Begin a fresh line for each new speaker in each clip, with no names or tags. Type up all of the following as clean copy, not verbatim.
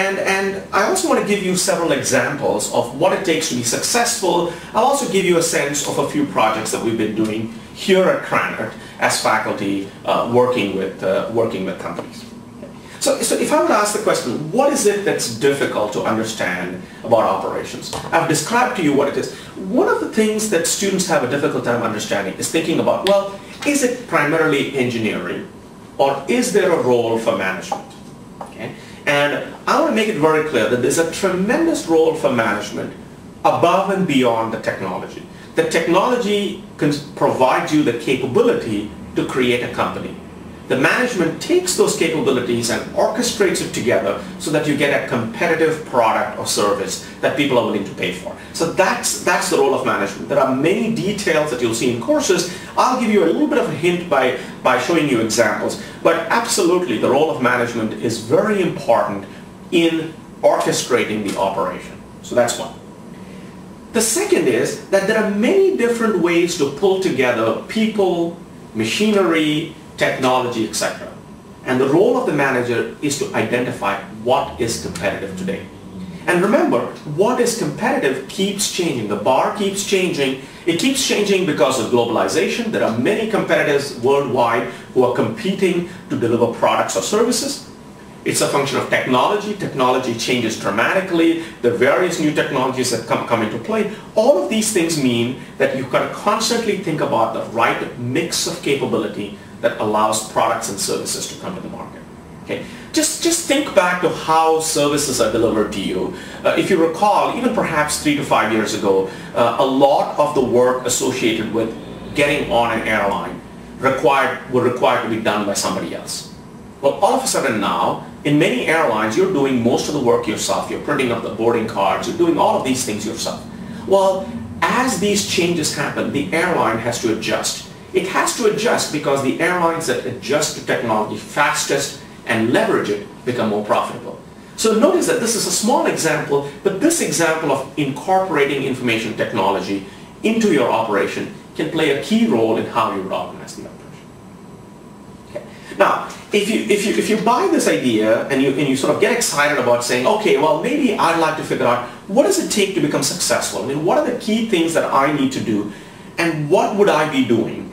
And I also want to give you several examples of what it takes to be successful. I'll also give you a sense of a few projects that we've been doing here at Ananth as faculty working with companies. So if I would ask the question, what is it that's difficult to understand about operations? I've described to you what it is. One of the things that students have a difficult time understanding is thinking about, well, is it primarily engineering or is there a role for management? Okay? And I want to make it very clear that there's a tremendous role for management above and beyond the technology. The technology can provide you the capability to create a company. The management takes those capabilities and orchestrates it together so that you get a competitive product or service that people are willing to pay for. So that's the role of management. There are many details that you'll see in courses. I'll give you a little bit of a hint by showing you examples. But absolutely, the role of management is very important in orchestrating the operation. So that's one. The second is that there are many different ways to pull together people, machinery, technology, etc. And the role of the manager is to identify what is competitive today. And remember, what is competitive keeps changing. The bar keeps changing. It keeps changing because of globalization. There are many competitors worldwide who are competing to deliver products or services. It's a function of technology. Technology changes dramatically. The various new technologies that come into play. All of these things mean that you've got to constantly think about the right mix of capability that allows products and services to come to the market. Okay. Just think back to how services are delivered to you. If you recall, even perhaps 3 to 5 years ago, a lot of the work associated with getting on an airline were required to be done by somebody else. Well, all of a sudden now, in many airlines, you're doing most of the work yourself. You're printing up the boarding cards. You're doing all of these things yourself. Well, as these changes happen, the airline has to adjust. It has to adjust because the airlines that adjust to technology fastest and leverage it become more profitable. So notice that this is a small example, but this example of incorporating information technology into your operation can play a key role in how you would organize the operation. Okay. Now, if you buy this idea and you sort of get excited about saying, okay, well, maybe I'd like to figure out what does it take to become successful? I mean, what are the key things that I need to do and what would I be doing?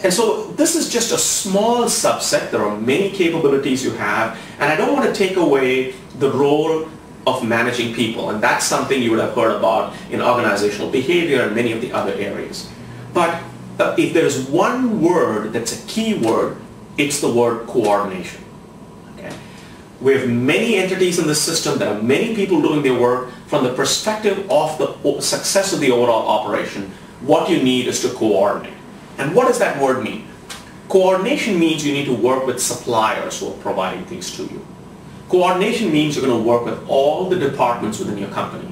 And so this is just a small subset. There are many capabilities you have, and I don't want to take away the role of managing people, and that's something you would have heard about in organizational behavior and many of the other areas. But if there's one word that's a key word, it's the word coordination. Okay? We have many entities in the system. There are many people doing their work. From the perspective of the success of the overall operation, what you need is to coordinate. And what does that word mean? Coordination means you need to work with suppliers who are providing things to you. Coordination means you're going to work with all the departments within your company.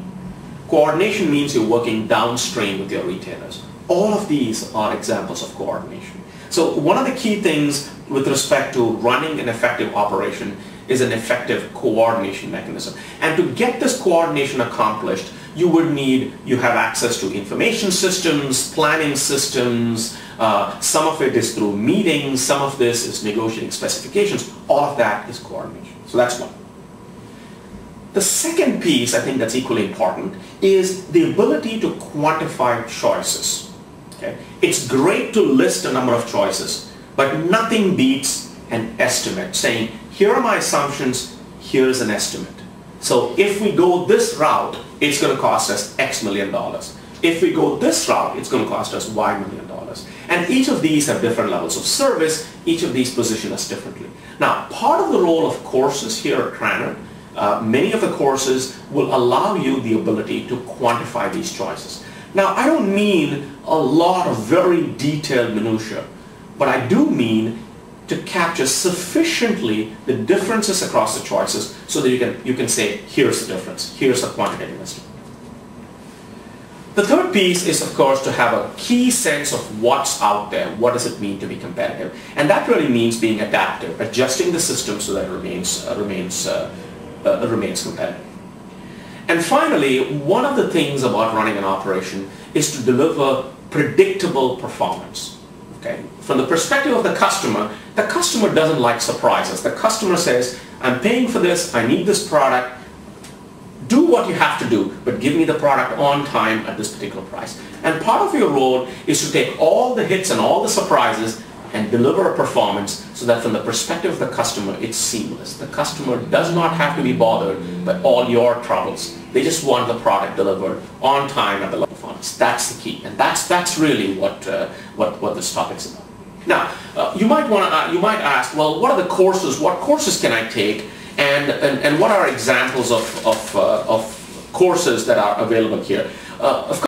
Coordination means you're working downstream with your retailers. All of these are examples of coordination. So one of the key things with respect to running an effective operation is an effective coordination mechanism. And to get this coordination accomplished, you have access to information systems, planning systems, some of it is through meetings, some of this is negotiating specifications. All of that is coordination. So that's one. The second piece I think that's equally important is the ability to quantify choices. Okay? It's great to list a number of choices, but nothing beats an estimate saying, here are my assumptions, here's an estimate. So if we go this route, it's going to cost us X million dollars. If we go this route, it's going to cost us Y million dollars. And each of these have different levels of service. Each of these position us differently. Now, part of the role of courses here at Ananth, many of the courses will allow you the ability to quantify these choices. Now, I don't mean a lot of very detailed minutiae, but I do mean to capture sufficiently the differences across the choices so that you can say, here's the difference, here's the quantitative estimate. The third piece is, of course, to have a key sense of what's out there. What does it mean to be competitive? And that really means being adaptive, adjusting the system so that it remains competitive. And finally, one of the things about running an operation is to deliver predictable performance. Okay? From the perspective of the customer doesn't like surprises. The customer says, I'm paying for this, I need this product, do what you have to do, but give me the product on time at this particular price. And part of your role is to take all the hits and all the surprises and deliver a performance so that from the perspective of the customer, it's seamless. The customer does not have to be bothered by all your troubles. They just want the product delivered on time at the level of performance. That's the key, and that's really what this topic's about. Now, you might ask, well, what are the courses? What courses can I take? And what are examples of courses that are available here? Of course,